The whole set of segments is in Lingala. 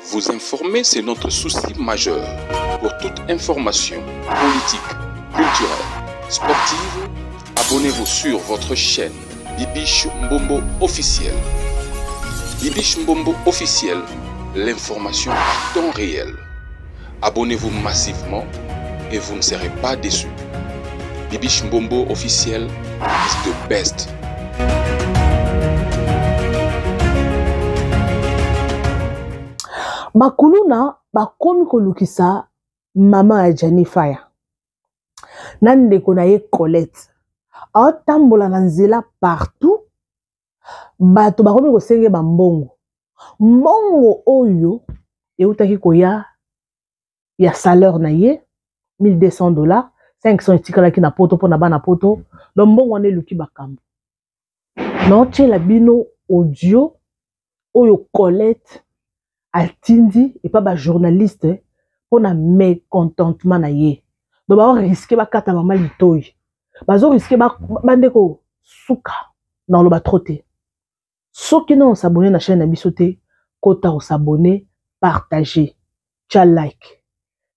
Vous informer, c'est notre souci majeur. Pour toute information politique, culturelle, sportive, abonnez-vous sur votre chaîne Bibiche Mbombo officiel. Bibiche Mbombo officiel, l'information en temps réel. Abonnez-vous massivement et vous ne serez pas déçus. Bibiche Mbombo officiel is the best. Bakuluna bakomi kolukisa mama ya Jani Fire. Nandeko na ye Colette. Aotambola na nzela partout. Bato bakomi kosenge bambongo. Mbongo oyo eutaki koya ya salaire na ye $1200, 500 etikalaki na poto pona bana poto. Lo mbongo wane luki bakambo. Noche la bino audio oyo Colette Altindi et pas ba journaliste pour na mécontentement na ye. Donc ba risquer ba kata mama litoyi. Ba zo risquer ba bandeko suka dans le ba troté. Ceux qui n'ont s'abonner na chaîne na bisoté, kota o s'abonner, partager, tcha like.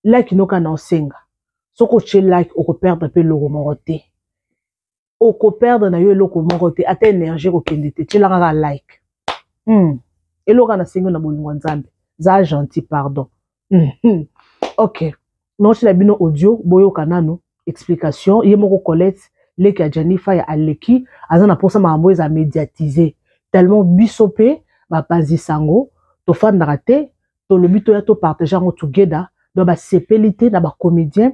Like no kana osenga. Soko tche like o ko perdre pe loko moroté. O ko perdre na yo loko moroté ata énergie ko kendete tche la like. Et l'on a singo na bolingo nzambe. Za gentil pardon. Ok. Non c'est la bino audio boyo kanano explication ye moko Colette leki ya Jani Fire aleki azana pour ça mambo eza médiatiser tellement bisopé ba pazi sango to fanda raté to le but ya to partager en together dans ba sepelité na ba comédien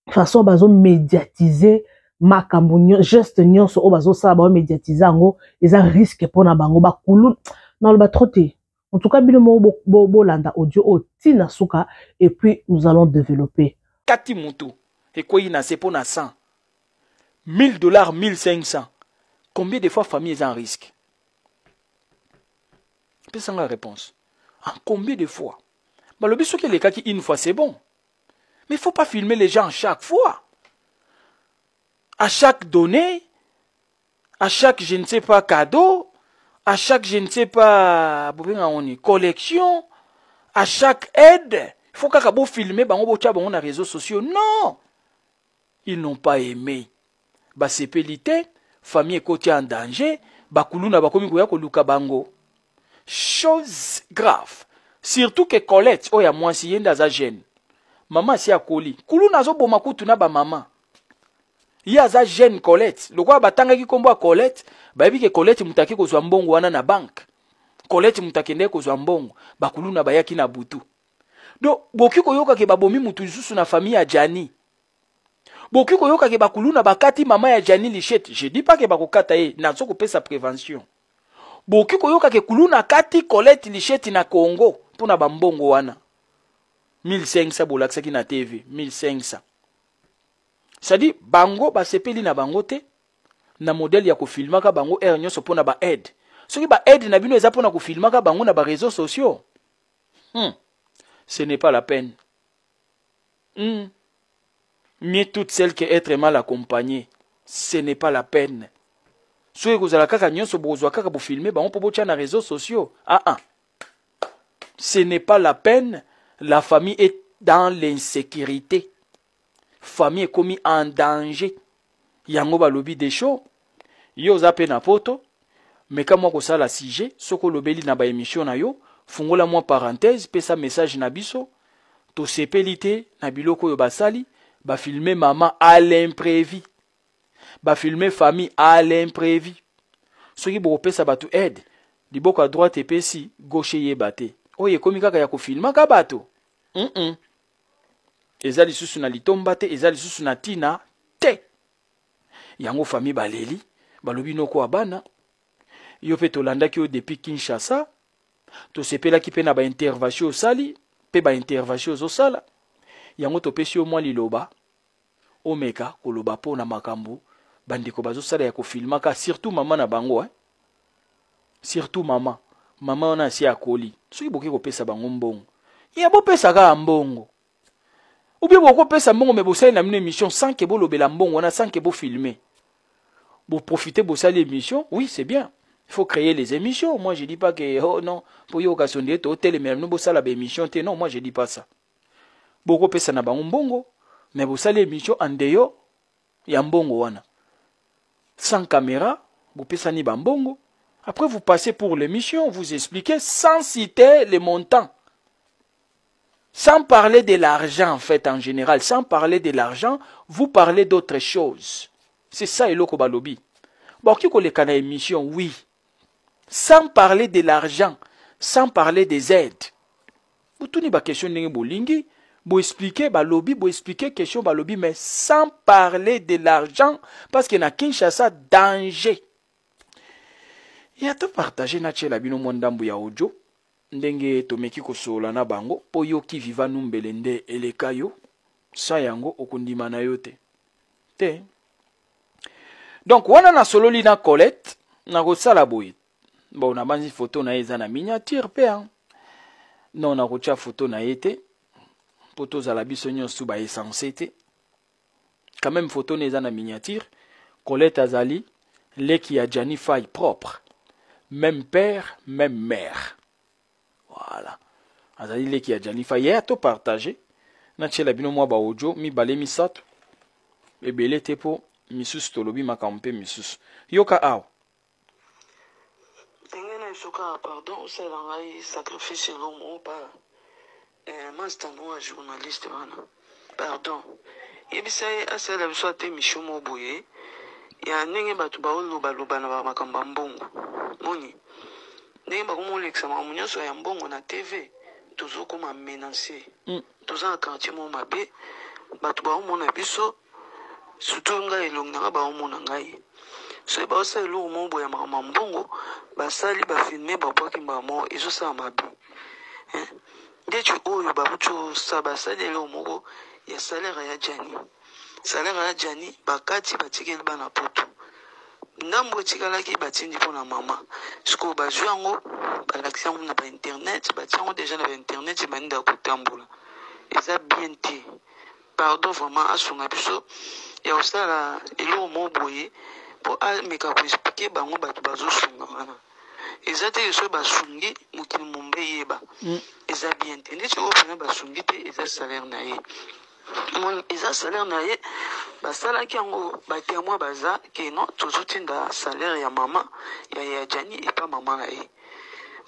façon bazo médiatiser makambo geste nyonso o bazo sala ba médiatiser ngo eza risque pour na bango ba kulu non le batroté. En tout cas, landa audio au tina suka et puis nous allons développer. Kati mutu et quoi il c'est pour na 100 $1000 1500. Combien de fois famille est en risque? C'est la réponse. En combien de fois? Bah le biso que les cas qui une fois c'est bon. Mais il faut pas filmer les gens chaque fois. À chaque donnée, à chaque je ne sais pas cadeau, à chaque, je ne sais pas, collection, à chaque aide, il faut qu'à filmer, on a réseaux sociaux. Non! Ils n'ont pas aimé. Bah, c'est pelité, famille côté en danger, bah, kuluna, bah, comme koluka bango. Chose grave. Surtout que Colette, oh, ya moi, si yenda za jeune. Maman, si a koli. Kuluna zo boma kutuna ba maman. Il y a za jeune Colette. Le quoi batanga ki kombo Colette, ba bi ke Colette mutaki ko zwa mbongo wana na bank. Colette mutaki ndeko zwa mbongo, bakuluna bayaki na butu. Do boki ko yoka ke babomi mutu susu na famille ya Jani. Boki ko yoka ke bakuluna bakati mama ya Jani lichette. Je dis pas que bakokata ye, na zo ko pesa prévention. Boki ko yoka ke kuluna kati Colette lichette na Congo pona ba mbongo wana. 1500 bolakisa ki na TV, 1500. Ça dit bango ba sepeli na bango te na modèle ya ko filmaka bango nyonso pona ba aide. Soki ba aide na bino eza pona ko filmaka bango na ba réseaux sociaux. Ce n'est pas la peine. Mieux toutes celles que être mal accompagnées. Ce n'est pas la peine. Soki vous ala kaka nyonso bozwa kaka bo filmer bango po bocha na réseaux sociaux. Ce n'est pas la peine. La famille est dans l'insécurité. Famille est commis en danger. Yango ba lobby des shows. Yo zape na poto. Mais quand moi ko sala sujet, soko lobeli na ba émission na yo, fungola moi parenthèse, pesa message na biso, to sepelité na biloko yo basali, ba filmer maman à l'imprévu. Ba filmer famille à l'imprévu. Soki bo pesa batu aide, liboko à droite et pesi, gauche yebate. Oye komi kaka ya ko filma ka bato. Ezali susu na litomba te, ezali susu na tina te. Yango famille baleli, balobi noko abana. Yo pe tolanda ki yo depuis Kinshasa. To sepela ki pe na ba intervention sali, pe ba intervention zo sala. Yango to pesi yo mwa liloba. Omeka koloba po na makambo, bandiko bazo sala ya ko filmaka surtout maman na bango Surtout maman. Maman ona si akoli. Soki boki ko pesa bango mbongo. Ya bo pesa ka mbongo. Ou bien beaucoup pesa mbongo mais bosali na mine émission sans que bo lobela mbongo wana sans que bo filmer. Vous profitez de l'émission, oui c'est bien. Il faut créer les émissions. Moi, je ne dis pas que, oh non, pour y occasion d'être hôtel, mais nous, ça la émission. Non, moi, je ne dis pas ça. Beaucoup de personnes n'ont bongo, mais vous savez l'émission en dehors, il y a un bongo. Sans caméra, vous pouvez s'en bongo. Après, vous passez pour l'émission, vous expliquez sans citer les montants. Sans parler de l'argent, en fait, en général. Sans parler de l'argent, vous parlez d'autres choses. C'est ça, et l'oko balobi. Bon, qui connaît la émission, oui. Sans parler de l'argent, sans parler des aides. Vous tournez la question de bolingi, vous expliquez balobi, vous expliquez question balobi, mais sans parler de l'argent, parce qu'il y a Kinshasa danger. Il y a tout partagé na tchela bino mondambu ya audio. Ndenge tomeki kosola na bango po yo ki viva numbele nde eleka yo sa yango okundima na yo te. Donc wana na sololi na Colette na kosala boye. Bon na banzi photo na eza na miniature pe hein. Non na kocha photo na yete. Photo za la biso nyonso ba essence te. Quand même photo na eza na miniature. Colette azali leki ya Jani Faye propre. Même père, même mère. Voilà. Azali leki ya Jani Faye ya to partager. Na tchela bino mwa ba audio mi bale mi sato. Ebele te po misus tolobi makampe misus. Yoka aw. Tengena soka pardon c'est l'angai sacrifice l'homme pas. Master no journaliste wana. Pardon. Yebisai asala biso te mishomo boye. Ya ndenge batu baoloba loba na makamba mbongo. Moni. Ndenge bakomolekisa makambo nyonso ya mbongo na TV. Tozokoma menacer. Toza na quartier mo mabe. Batu baomona biso. Surtout ngai elongi nanga baomona ngai. So baosala eloko mo boya makambo mbongo. Basali bafilme babwaki mbamo ezosala mabe. Ndetu oyo babutu sa basali eloko moko ya salaire ya Jani. Salaire ya Jani bakati batikeli bana poto. Ndambo etikalaki batindi mpona mama. Siko bazwi yango balakisi yango na bainternet batia yango deja na bainternet baninda kotambola. Eza bien te. Pardon vraiment asunga biso ya kosala eloko mo boye po ameka koexplike bango bato bazosunga wana. Eza te so basungi mokili mombe yeba. Eza bien te. Ndeti oyo mpena basungi te eza salaire na ye. Eza salaire na ye basalaki yango batémoin baza ke non tozotinda salaire ya mama ya Jani epa mama na ye.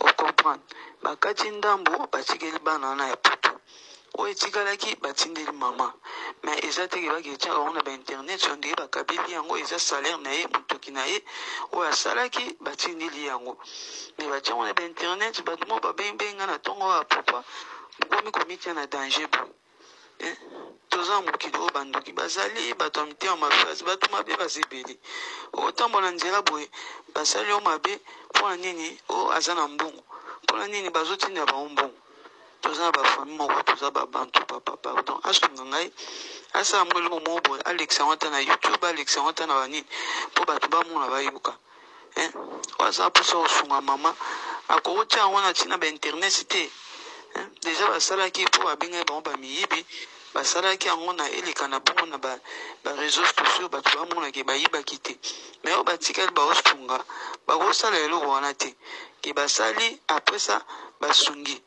O comprendre. Bakati ndambo batikeli bana na ya poto. O etikalaki batindeli mama. Mais eza te ke baketia on na internet on dit bakabeli yango eza salaire na ye mutoki na ye o asalaki batindeli yango. Mais batia on na internet bato mo babenga na tongo wa papa. Bokomi komitia na danger bo. Toza mokili oyo bandoki bazali bato ya mitema mafasi bato mabe basebeli otambola nzela boye basali oyo mabe mpona nini oyo aza na mbongo mpona nini bazotinda bango mbongo toza na bafamille moko toza babantu papa pardon asunga ngai asala mwa eloko moko boye alekisa yango ata na YouTube alekisa yango ata na banini mpo bato bamona bayoka oyo aza mposa kosunga mama akokotia yango na ntina bainternet te deja basalaki mpo babengai bango bamiyibi basalaki yango na eleka na bongo na bareseau sociaux bato bamonake bayibaki te me oyo batikali baosunga bakosala eloko wana te ke basali apres ça basungi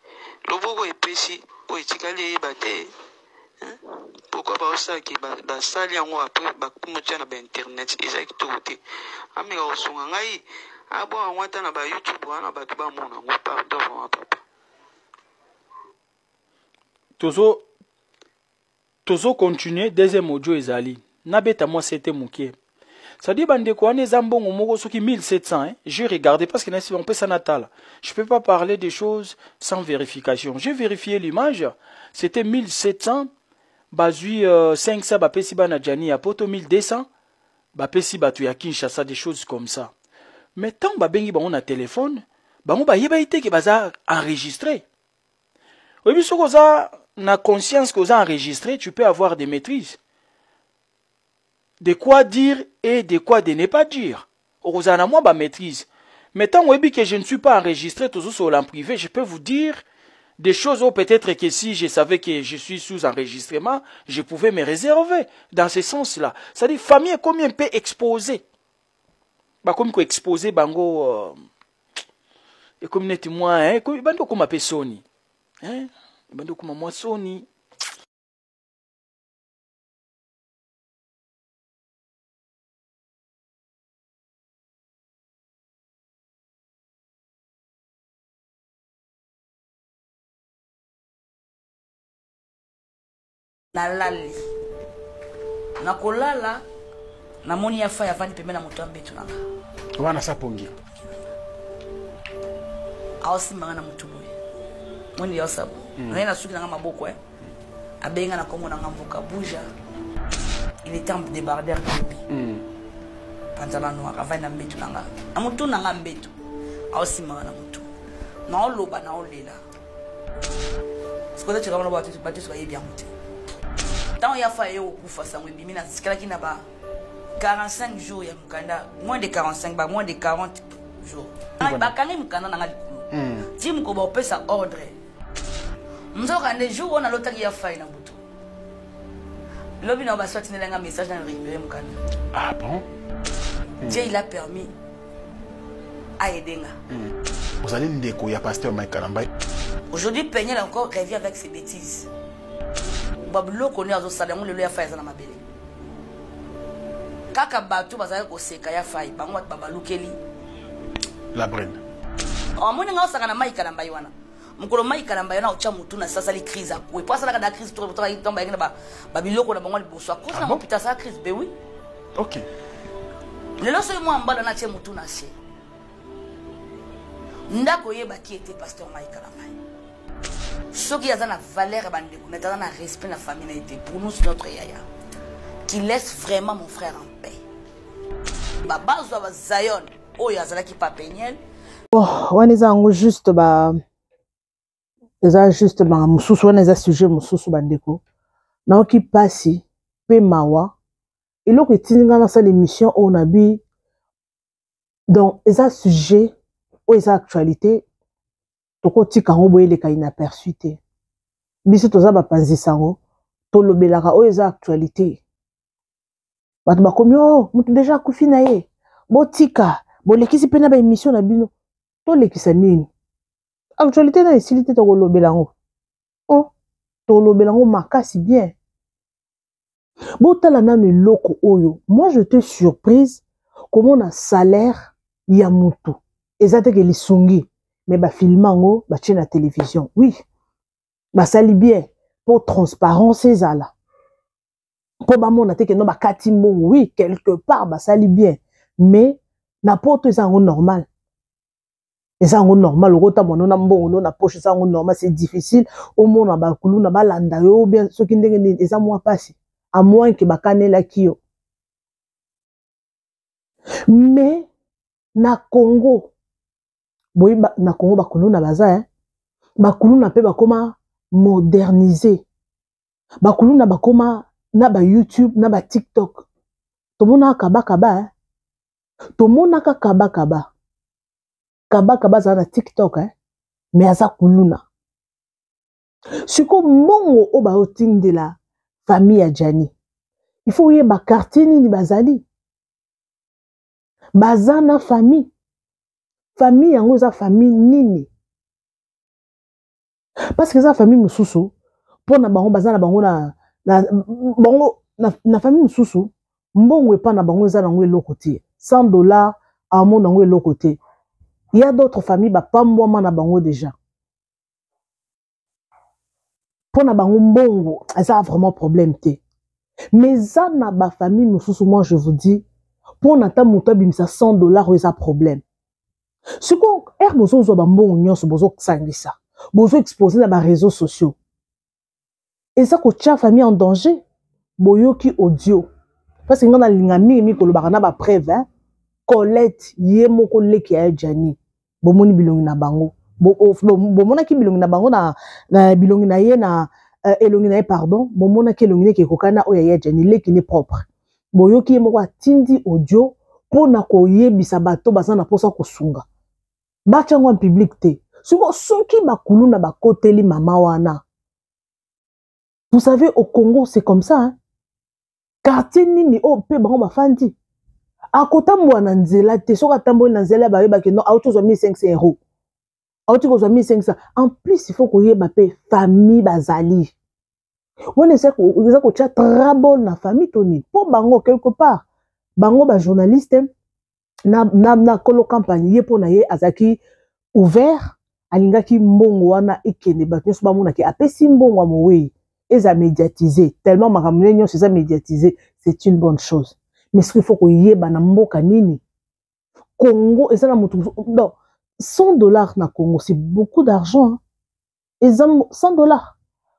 loboko epesi oyo etikali eyeba te pourkui baosalaki basali yango apres bakomotia na bainternet eza kitoko te ameka kosunga ngai abwa yango ata na bayoutube wana bato bamona yango pardon vraiment papa Tozo continuer deuxième audio ezali. Nabeta moi c'était mouké. Ça dit bande quoi ne zambongo moko soki 1700 hein. J'ai regardé parce que on peut ça natal. Je peux pas parler des choses sans vérification. J'ai vérifié l'image. C'était 1700 bazui 500 ba pesi bana Jani ya poto 1200 ba pesi batu ya Kinshasa des choses comme ça. Mais tant ba bengi ba on a téléphone, ba on ba yeba ite ke baza enregistré. Oui, mais si ça na conscience que vous avez enregistré, tu peux avoir des maîtrises. De quoi dire et de quoi de ne pas dire. Vous avez moi ma maîtrise. Mais tant que je ne suis pas enregistré, toujours sur l'en privé, je peux vous dire des choses où peut-être que si je savais que je suis sous enregistrement, je pouvais me réserver. Dans ce sens-là. C'est-à-dire, famille, combien peut exposer? Bah, comme exposer bango Et comme neti moi, hein, comme bando comme ma personne. Hein? Bando comme moi soni. Nalali nakolala namoni ya fa ya vandi pembeni na moto ya mbeto nanga wana sapongi aosimanga na motu boye moni ya sabu na suki nanga maboko abenga na komo nanga mboka bouja il était en débardeur pantalon noir avandi na mbeto nanga na motu nanga mbeto aosimanga na motu na oloba na olela sikoza chika bana batu soka yebi amuti tant il y a failli au coup face à moi bimina c'est qui n'a pas 45 jours il y a mukanda moins de 45 bah moins de 40 jours ba kangi mukanda na ngaliku tim ko ba pesa ordre mzoka ne jour on a l'autre qui a failli na butu lobi na ba sorti na message na récupérer mukanda ah bon Dieu il a permis à Edenga vous allez ndeko ya pasteur Mike Kalambay aujourd'hui Peignel encore revient avec ses bêtises bablo koni azo salango lelo ya faïza na mabele kaka batu bazali ko seka ya faï bango babalukeli la brenne amoni nga osaka na mai Kalamba wana mukolo mai Kalamba yana ocha mutu na sasa li crise akwe pas sala ka crise to tomba yengena ba biloko na bango liboso akosa na hôpital sa crise be oui OK lelo so mo ambala na che mutu na che ndako yeba ki était pasteur mai Kalamba. Ce qui a la valeur, la respect de la famille, pour nous, c'est notre yaya. Qui laisse vraiment mon frère en paix. Baba Zoba Zayon, oh yazala qui pas peigner. Oh, on est en juste mususu on est sujet mususu bandeko. Na qui passe pe mawa. Et là que tinga na sa l'émission on a bi donc eza sujet ou eza actualité. Toko tika ngoboye le ka inaperçu te biso toza bapanzi sango to lobelaka o eza actualité bato bakomi oh mutu déjà kufi na ye bo tika bo lekisi pena ba émission na bino to lekisa nini actualité na esilité to lobelango oh to lobelango makasi bien bo tala nanu loko oyo moi je te surprise comment on a salaire ya mutu ezate ke lisungi mais ba filmango ba chaîne à télévision oui ba sali bien pour transparence ezala pour ba mona te que non ba katimbo oui quelque part ba sali bien mais na poto ezango normal normal okota mona na mbongo na poche ezango normal c'est difficile au mona ba kulu na ba landa yo bien ce qui ndenge eza moi passer à moins que ba kanela kio mais na Congo boy na Congo bakulu na baza bakulu na pe bakoma moderniser bakulu na bakoma na ba YouTube na ba TikTok tomona kaba tomona kaba za na TikTok mais aza kuluna siko mongo o ba otinde la famille ya Jani il faut y ba quartier ni bazali bazana famille yango eza famille nini parce que eza famille mususu pona bango bazana bango na famille mususu mbongo epa na bango eza nango eloko te $100 amo nango eloko te il y a d'autres familles bapambwama na bango déjà pona bango mbongo eza vraiment problème te mais ça na ba famille mususu moi je vous dis pona ta muto abimisa $100 eza problème. Ce qu'on est besoin de bon union, c'est besoin de ça, besoin exposer dans les réseaux sociaux. Et ça que tu as famille en danger, boyo qui audio. Parce que nous avons l'ingami mi kolobana ba preuve, Colette yemo kolle qui a Jani, bomoni bilongi na bango, bomona ki bilongi na bango na bilongi na ye na elongi na ye pardon, bomona ki elongi ki kokana oya ya Jani le qui n'est propre. Boyo ki yemo kwa tindi audio pour na koyebisa bato bazana posa kosunga. Bachango en public te. Soki bakulu na bakoteli mama wana. Vous savez au Congo c'est comme ça hein. Quartier nini o pe bango bafandi. Akota mwana nzela te soka tambo na nzela ba yeba ke no auto zo 1500 €. auti ko 1500 en plus il faut ko yeba pe famille bazali on essaie ko tia trouble na famille toni pour bango quelque part bango ba journaliste na kolo campagne ye pona ye azaki ouvert alingaki mbongo wana ekende bato nyonso bamona ke apesi mbongo amowe eza médiatisé tellement makambo nyonso eza médiatisé c'est une bonne chose mais ce qu'il faut ko yeba na mboka nini Congo eza na mutu donc $100 na Congo c'est beaucoup d'argent hein. Et $100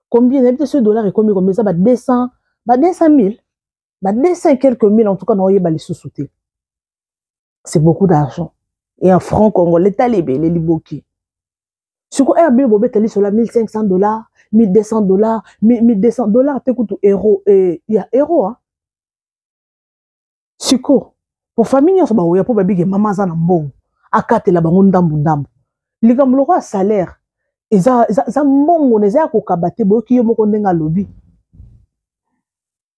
combien d'habitants ce dollar et combien ça 200 000 200 quelques mille en tout cas na oyeba les sous-soutés c'est beaucoup d'argent et en franc congolais talibé les liboki sur quoi Airbnb bobé tali sur la $1500 $1200 $1200 te coûte euro et il y a euro hein siko pour famille ça ba oya pour babige mama za na mbongo akatela bango ndambu likambo lokwa salaire eza mbongo neza ko kabate boyoki yo moko ndenga lobi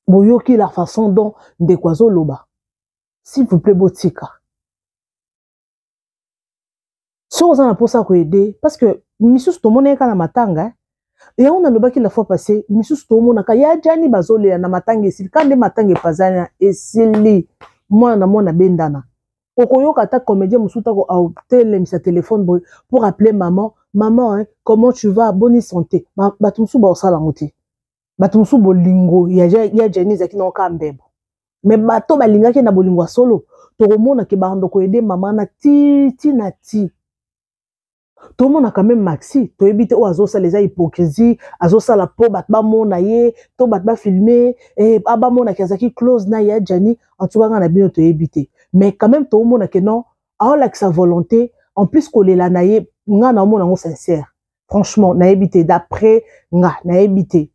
boyoki la façon dont ndekwazo loba s'il vous plaît botika so za na posa ko aider parce que misusu to moneka na matanga et on a lobaki la fois passée misusu to monaka ya jani bazole na matanga esili kande matanga pazana esili mwana bendana okoyoka ta comédien musuta ko autel sa téléphone pour appeler maman hein, comment tu vas bonne santé batumsu ba osala ngote batumsu bolingo ya jeni zaki na okambebo mais bato balingaki na bolingo solo to komona ke bando ko aider maman na ti tout le monde a quand même maxi to ebite o azosa les hypocrisie azosa la po bat ba mona ye to bat ba filmer et aba mona kazaki close na ya jani en tout cas na bino to ebite mais quand même tout le monde a que non a la sa volonté en plus ko lela na ye nga na mona ngo sincère franchement na ebite d'après nga na ebite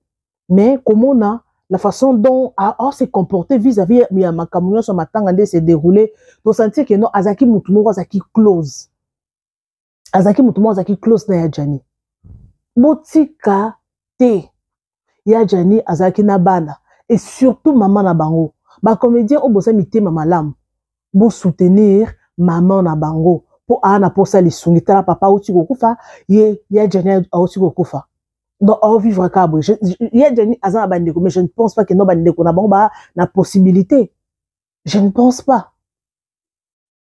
mais comment on a la façon dont a se comporter vis-à-vis ya makamunyo so matanga nde se dérouler to sentir que non azaki mutu moko azaki close azaki mutumo azaki close na ya jani botika te ya jani azaki na bana et surtout maman na bango ba comédien o bosa mitema malamu bo soutenir maman na bango po ana posa lisungi tala papa uti kokufa ye ya jani auti kokufa donc au vivre kabo ya jani azana bandeko mais je ne pense pas que no bandeko na bango ba na possibilité je ne pense pas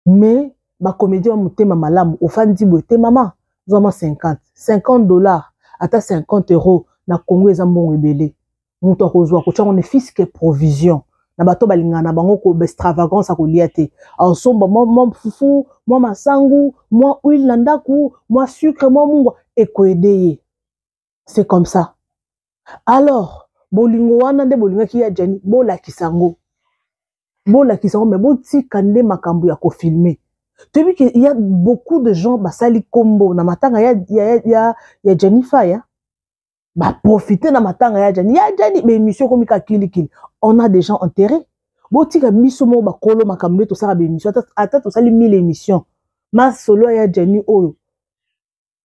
mais ba comédien wa mutema malamu ofandi bote maman zoma $50 ata 50 € na Congo eza mbongo ebele mutu akozwa ko tshanga ne fisque provision na bato balingana bango ko extravagance akolia te asomba mo fufu mo masangu mo huile na ndaku mo sucre mo mungwa ekoedeye c'est comme ça alors bolingo wana nde bolingaki ya jani bolakisango mais botika nde makambo ya ko filmer. Tu vois qu'il y a beaucoup de gens basali combo na matanga ya Jennifer ya ba profiter na matanga ya Jani mais émission comme kili on a des gens enterrés botika biso mo ba kolo makambo to sala ba émission ata to sali 1000 émissions ma solo ya Jani oyo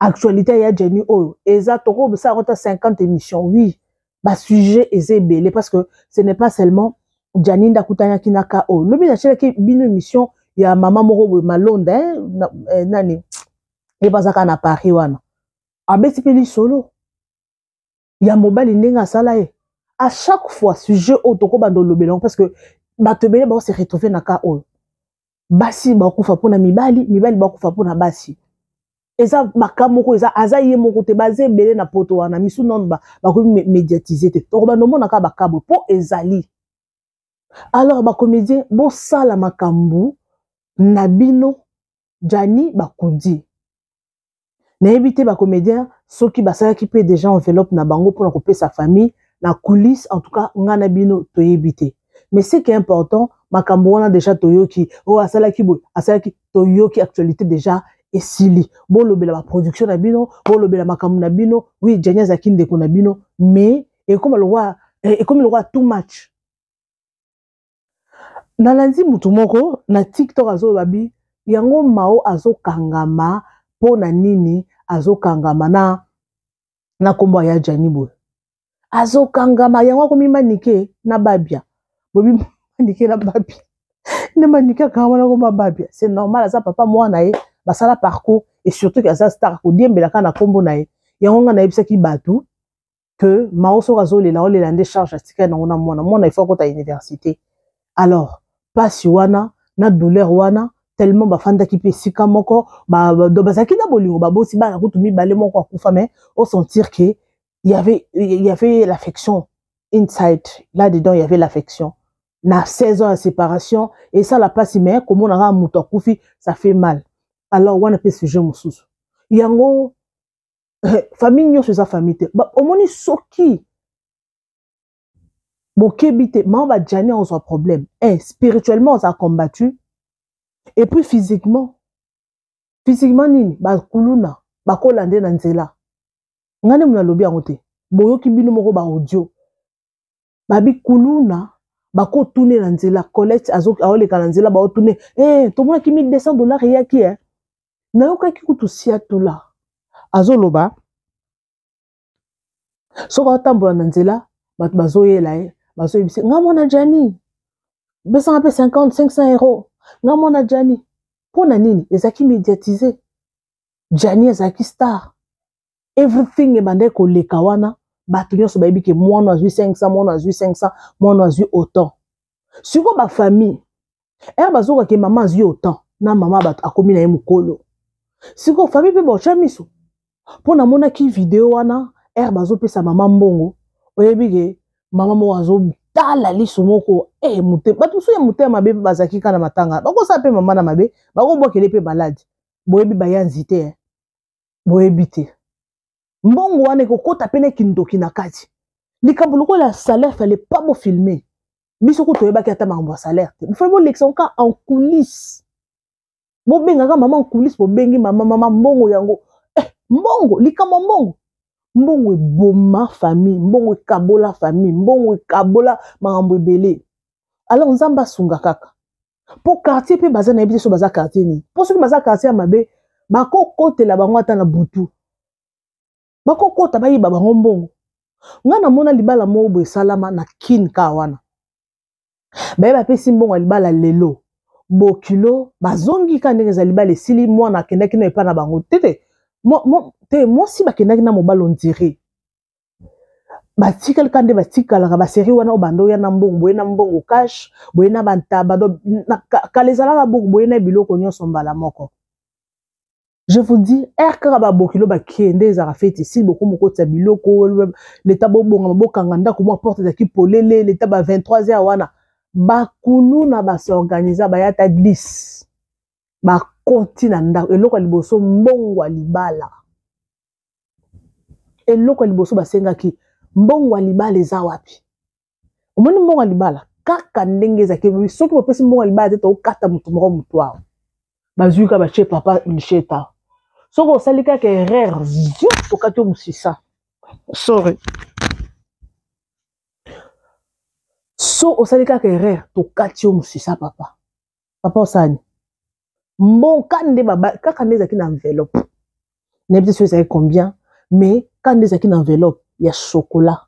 actualité ya Jani oyo eza toko ça rota 50 émissions oui ba sujet eze belé parce que ce n'est pas seulement Jani ndakutanya kinaka o lobi na chela ki bino émission ya mama moko malonda nani e bazaka na Paris wana abeti peli solo ya mobile ndenga sala e à chaque fois sujet otoko bando lobelon parce que batebele ba se retrouver na ka o basi ba kufa pona mibali ba kufa pona basi eza makamoko eza azaye moko te baze belé na poto wana misu non ba ko médiatiser te to bando mona ka bakabo po ezali alors ba comédien bo sala makambu Nabino Jani bakundi na éviter ba comédien ceux qui basala qui paie déjà enveloppe na bango pour couper sa famille na coulisse en tout cas nga nabino to éviter mais ce qui est important makambo wana déjà toyoki o asala ki toyoki actualité déjà esili bo lobela ba production na bino bo lobela makambo na bino oui Jani zakinde ko na bino mais et comme le roi too much Nalandi mutu moko na TikTok azo babi yango mao azo kangama po na nini azo kangama na kombo ya Jani boy azo kangama yango ko mimanike na babia bobi manike na babia ne manike kangama na ko babia c'est normal ça papa mwana ye basala parcours et surtout que ça star ko diembela kana kombo na ye yango nga na yebisa ki batu que maoso kazolela olela nde charge atika na ona mwana il faut ko ta université alors pasi wana na douleur wana tellement bafanda ki pe sika moko do bazaki na bolingo babosi bana kutumi bale moko akufa mais au sentir que il y avait l'affection inside là dedans il y avait l'affection na 16 ans de séparation et ça la passe mais comme on a muto akufi ça fait mal alors wana pe sujet mususu yango famille nyonso eza famille te omoni soki bokebite ma ba jani on a problème spirituellement on a combattu et puis physiquement nini bakuluna bakolande na nzela ngane muna lobi yango te boyoki bino moko ba audio babi kuluna bako tourner na nzela Colette aoleka na nzela ba tourner tomona ki $1200 yaki na yoka ki kutusia tola azoloba soka tambola na nzela bato bazoyela bazoyebise nga mwana Jani besanga pe 50-500 euros nga mwana Jani pona nini ezaki médiatisé Jani ezaki star everything ebande koleka wana bato nyonso bayebi ke mwana azwi 500 mwana azwi autant siko ba famille bazoka ke mama azwi autant na mama bato akomi na ye mokolo siko famille pe bocha miso pona mona ki video wana bazopesa mama mbongo oyebi ke mama mo azotala liso moko mute bato so ya mute mabe bazaki kana matanga bakosa pe mama na mabe bakobokele pe balade boyebi bayanzi te boyebi te mbongo wana kokota pene kindoki na kati likambo lokola salaire fallait pas bo filmer biso ko toyebaki ata makambo ya salaire te fallait bo l'exonka en coulisses bo bengaka mama en coulisses bo bengi mama mbongo yango mbongo likambo mbongo eboma famille mbongo ekabola famille mbongo ekabola makambo ebele alors nzamba sunga kaka po quartier pe baza na yebi so baza quartier ni po soki baza quartier ya mabe bakokotela bango ata na butu bakokota bayiba bango mbongo nga namona libala moko boye esalama na kin ka wana baye bapesi mbongo ya libala lelo bokilo bazongi ka ndenge eza libala esili mwana akendaki na epa na bango tete mwasi bakendaki na mobali ondire batikali ka nde batikalaka baseri wana obanda oya na mbongo boye na mbongo cash boye na bantaba kala ezalaka buku boye na biloko nyonso mbala moko. Je vous dis, kaka babokilo bakende ezaka fete si beaucoup moko tsa biloko l'état bobonga bokanganda ko mo porte za ki polele l'état ba 23h wana bakunu na ba s'organiser ba yata glisse ba kontina nda eloko liboso mbongo libala eloko liboso basenga ki mbongo libala eza wapi omoni mbongo libala kaka ndenge za ke soki bopesi mbongo libala te to kata mutu moko mutu awo bazuka ba che papa ncheta soko salika ke erreur zio okato musisa sorry so osalika ke erreur to katio musisa papa osani mbon kande baba kaka ndeza ki na enveloppe n'importe ce c'est combien mais quand ndeza ki na enveloppe ya chocolat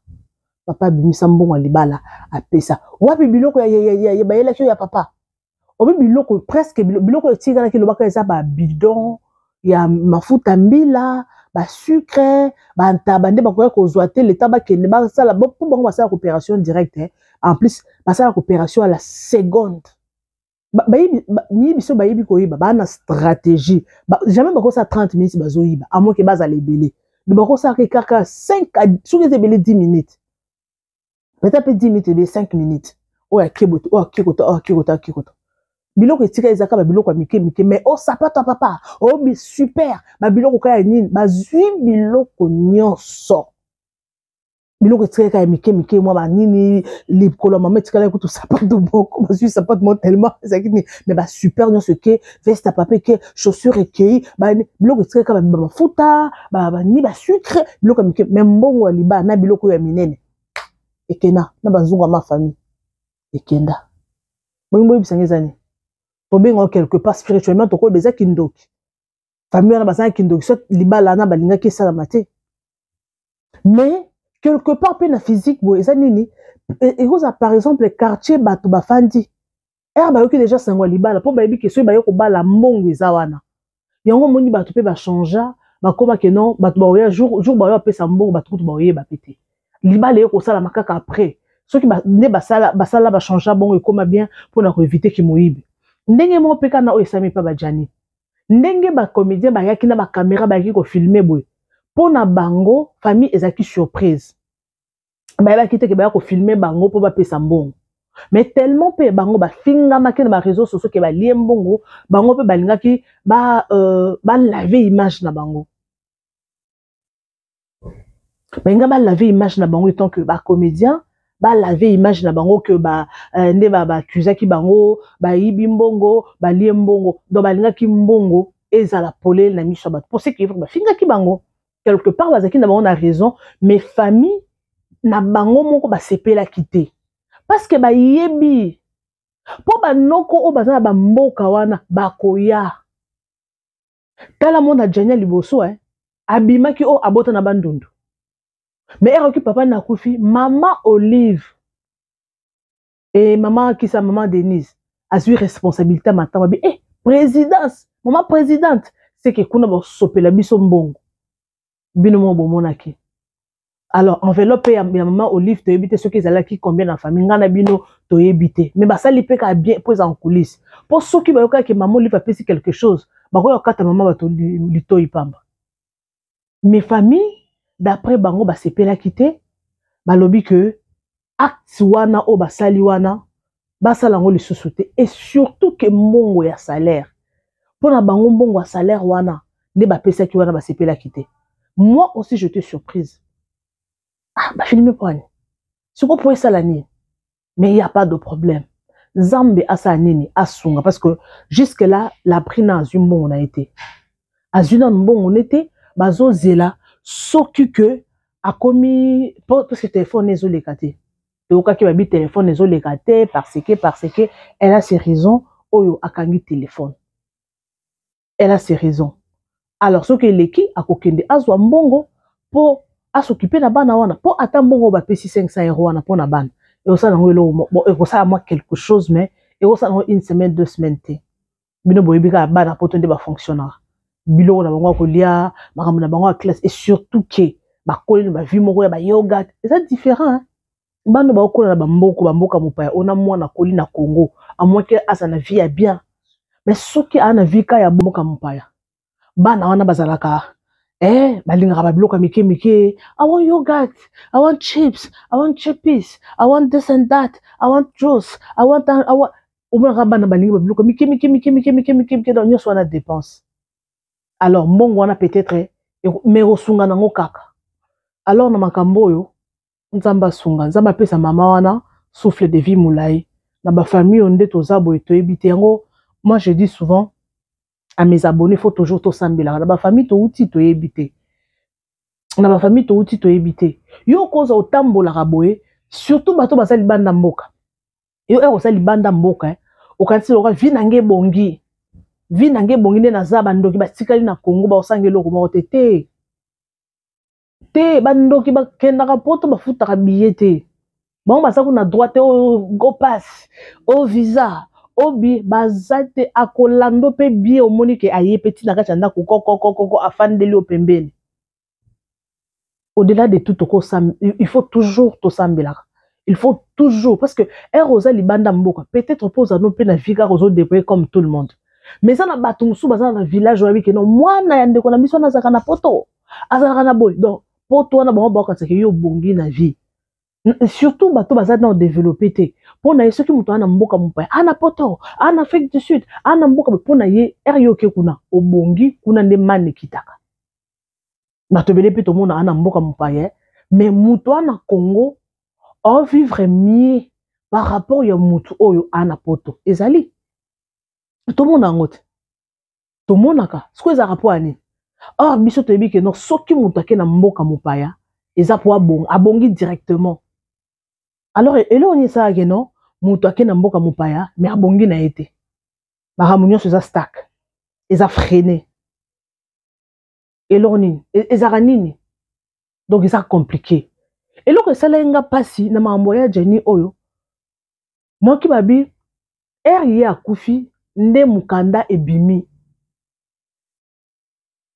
papa bimisa mbongo libala apesa wapi biloko ya bayela kyo ya papa obi biloko presque biloko etika na ki lobaka eza ba bidon ya mafuta mbila ba sucre ba ntaba nde bakoya kozwa te l'état bakende basala po bango basala coopération directe en plus basala coopération à la seconde ni biso bayibi koyiba bana stratégie jamais bakosa 30 minutes bazoyiba à moins que baza lebele bakosa kaka 5 à soki ezebele 10 minutes peut-être 10 minutes et 5 minutes oya keboto oya kikota biloko etika ezaka ba biloko mike mais sapato papa bi super ba biloko kaya nini bazwi biloko nyonso biloko etika kaya mike mwa ba nini likolo mama etika la kutu sapato boko bazwi sapato mo tellement ezaki ni mais ba super nyonso ke veste à papa ke chaussures ke ba biloko etika kaya ba mafuta ba ni ba sucre biloko mike mais mbongo liba na biloko ya minene ekena na bazungu ma famille ekenda bongo bisangezani tobenga quelque part spirituellement toko beza kindoki famille na basana kindoki soit libala na balinga ki sala maté mais quelque part pe na physique bo eza nini et ça par exemple quartier bato bafandi ba yoki déjà sangwa libala po ba yebi ke so ba yoko bala mbongo eza wana yango moni bato pe ba changer ba koma que non bato ba oya jour ba oya pesa mbongo bato kutu ba oye ba pété libala ye ko sala makaka après soki ba ne basala ba changer bongo ekoma bien pour na ko éviter ki moyibi ndenge mo peka na oyo sami pa ba jani ndenge ba comédien ba yaki na ba caméra ba yaki ko filmer boy pour na bango famille ezaki surprise ba yaki te ke ba ko filmer bango pour ba pesa mbongo mais tellement pe bango ba finga makena ba réseaux sociaux ke ba liembongo bango pe balingaki ba laver image na bango benga ba laver image na bango tant que ba comédien ba laver image na bango que ba nde ba accusaki bango ba yibi mbongo ba liembongo do balingaki mbongo ezala polé na miso ba pour ce qui ba finga ki bango quelque part bazaki na bango na raison mais famille na bango moko ba sepela kité parce que ba yebi po ba noko o bazana ba mboka wana ba koya tala mona Jania liboso abimaki o abota na bandundu mais elle occupe papa na kufi maman Olive et maman qui sa maman Denise a eu responsabilité maintenant ba présidence maman présidente c'est que kuna ba sopela biso mbongo bino mo bomonaki. Alors, enveloppe ya maman Olive, tu éviter ceux qui allaient qui combien dans la famille, ngana bino to éviter. Mais bah ça li peka bien pose en coulisses. Pour ceux qui ba yoka que maman Olive a fait quelque chose, bah ko yoka ta maman ba to li to ipamba. Mes familles d'après bango ba sepela quitté, ba lobi que acte wana o ba sali wana, ba salango li sous-souté et surtout que mongo ya salaire. Pour na bango mongo ya salaire wana, ne ba pesa ki wana ba sepela quitté. Moi aussi j'étais surprise. Ah, bah, filmé pour aller. C'est quoi pour ça l'année? Mais il n'y a pas de problème. Zambe asa nini asunga parce que jusque là la pris dans une bon on a été. Azuna bon on était bazo zela s'occupe a commis parce que téléphone est zolékaté. Et au cas qui va bi téléphone est zolékaté parce que elle a ses raisons oyo akangi téléphone. Elle a ses raisons. Alors ce que l'équipe a kokende azwa mbongo pour à s'occuper na bana wana pour attendre bongo ba pesi 500 € wana pour na bana et au ça na ngelo bon et ça moi quelque chose mais et au ça une semaine 2 semaines té bino boyebi ka bana pour tende ba fonctionnaire bilo na bango ko lia makambo na bango classe et surtout que ba kolela ba vie moko ya ba yoga c'est différent hein bana ba kolela ba mboka mopaya ona mwana koli na Congo à moins que asa na vie ya bien mais soki ana vie ka ya mboka mopaya bana wana bazalaka balinga ba bloka mike I want yogurt, I want chips, I want chippies, I want this and that, I want juice, I want umra bana balinga ba bloka mike dans nyo swana dépense. Alors mbongo wana peut-être mais osunga nango kaka. Alors na makambo yo nzamba sunga nzamba pesa mama wana souffle de vie moulai na ba famille onde tozabo eto ebite yango. Moi je dis souvent à mes abonnés, il faut toujours tout sambela. Dans ma famille, tu outil to éviter. Dans ma famille, tu outil to éviter. Yo cause au tambo la raboé, surtout bato basali banda mboka. Yo basali banda mboka. Au kanti loka vinange bongi ne na za bandoki batikali na Congo ba osangelo ko mote te bandoki ba kenda ka poto ba futa ka billet. Bon ba sa kuna droite au go pass, au visa. Obi bazate akolando pe bien omoni ke aye petit na kachanda ko afandeli opembeni. Au-delà de tout il faut toujours to sambela. Il faut toujours parce que Rosa libanda mboka peut-être pose no pe na vika rozo déployer comme tout le monde. Mais ça na batumsu bazana na village wabi ke non moi na yande ko na miso na zaka na poto. Azaka na boy. Donc poto na ba ka tseke yo bongi na vie. Surtout bato bazana na développer te. Pour na yeso ki muto ana mboka mupaya ana poto ana Afrique du Sud ana mboka pour na ye erioke kuna obongi kuna nde mane kitaka bato bele pe to mona ana mboka mupaya mais muto ana Congo on vivre mieux par rapport ya muto oyo ana poto ezali to mona ngote to monaka sko eza rapport ani or biso to ebike no soki muto akena mboka mupaya eza po abongi directement. Alors elo on ça non muto akena mboka mupaya mais abongi na été baramunyo ça stack eza freiné elo nini eza nini donc ça compliqué elo que ça lenga pasi na mambo ya Jenny oyo noki babi ya kufi nde mukanda ebimi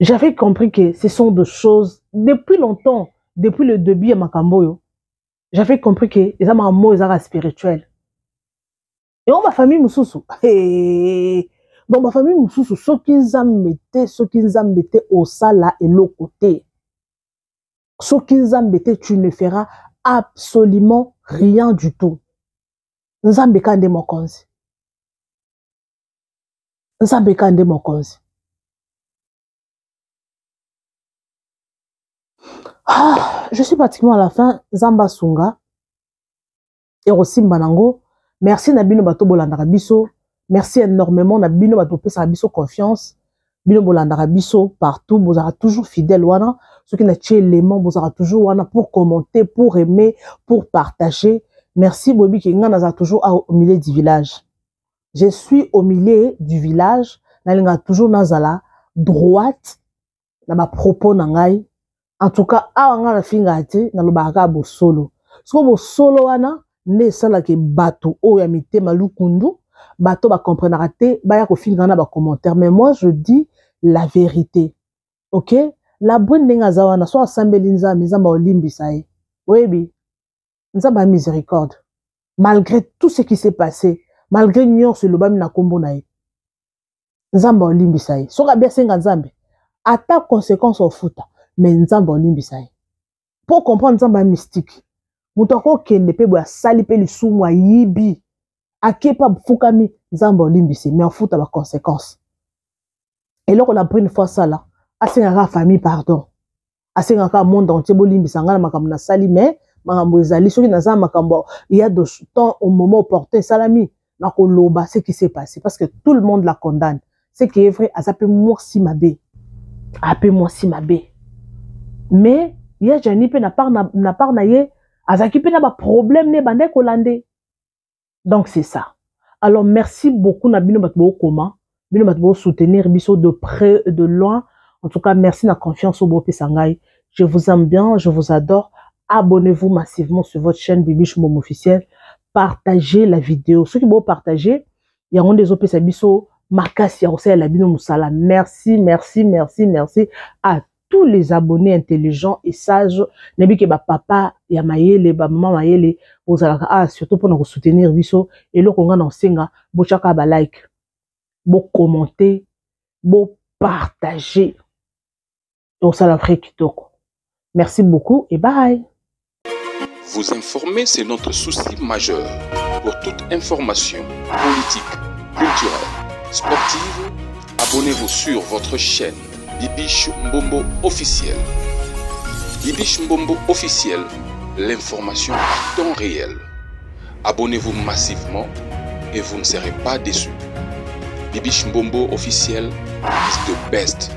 J'avais compris que ce sont des choses, depuis longtemps, depuis le début de Makamboyo, j'avais compris que les amours étaient spirituels. Et on ma famille Moussoussou. Dans ma famille Moussoussou, ceux qui ont metté au sala et l'autre côté. Ceux qui ont metté, tu ne feras absolument rien du tout. Nous avons bécandé mon konzi. Nous avons bécandé mon konzi. Je suis pratiquement à la fin. Zamba Sunga. Et aussi Mbanango. Merci Nabino Bato Bolandara Biso. Merci énormément Nabino Bato Pesa Biso confiance. Bino Bolandara Biso partout. Vous êtes toujours fidèle. Wana. Ceux qui n'ont pas l'élément, vous êtes toujours wana pour commenter, pour aimer, pour partager. Merci Bobi qui est toujours au milieu du village. Je suis au milieu du village. Nalinga toujours nazala droite. Na ma propos nangai. En tout cas, avant la fingati, na lobaka bo solo. So bo solo wana, ne sala ke bato o ya mite malukundu, bato ba comprendra te, ba ya ko fingana ba commentaire. Mais moi je dis la vérité. OK? La bonne denga zawana so asambeli nzambe nzamba olimbisa ye. Webi. Nzamba miséricorde. Malgré tout ce qui s'est passé, malgré nyor sur le bami na kombo na ye. Nzamba olimbisa ye. So ka bia senga nzambe. Ata conséquence au futa. Mais nzamba olimbisa ye. Pour comprendre nzamba mystique. Mutako kende pe bo sali pe lisumu ayibi. Akepa fukami nzamba olimbisa mais en futa ba conséquence. Et là on a pris une fois ça là. Asengaka famille pardon. Asengaka monde entier bolimbisa ngana makambo na sali mais makambo ezali soki naza makambo il y a de temps au moment opportun salami na koloba ce qui s'est passé parce que tout le monde la condamne. C'est qui est vrai azape moi si mabe. Ape moi si mabe. Mais il y a Jani pe na part na ye azaki pe na ba problème ne bande kolande. Donc c'est ça. Alors merci beaucoup na bino batbo koma, bino batbo soutenir biso de près et de loin. En tout cas, merci na confiance au Bopi Sangai. Je vous aime bien, je vous adore. Abonnez-vous massivement sur votre chaîne Bibiche Momo officiel. Partagez la vidéo. Ceux qui vont partager, il y a des OP Sabiso, Makasi, la Bino Moussala. Merci, merci, merci, merci à tous les abonnés intelligents et sages. Nebi ke ba papa, ya mayele, ba maman mayele, vous allez surtout pour nous soutenir biso. Et là, on a un senga, bo chaka ba like, bo commenter, bo partager. Donc ça la vraie kitoko. Merci beaucoup et bye. Vous informer, c'est notre souci majeur. Pour toute information politique, culturelle, sportive, abonnez-vous sur votre chaîne Bibiche Mbombo officiel. Bibiche Mbombo officiel, l'information en temps réel. Abonnez-vous massivement et vous ne serez pas déçus. Bibiche Mbombo officiel is the best.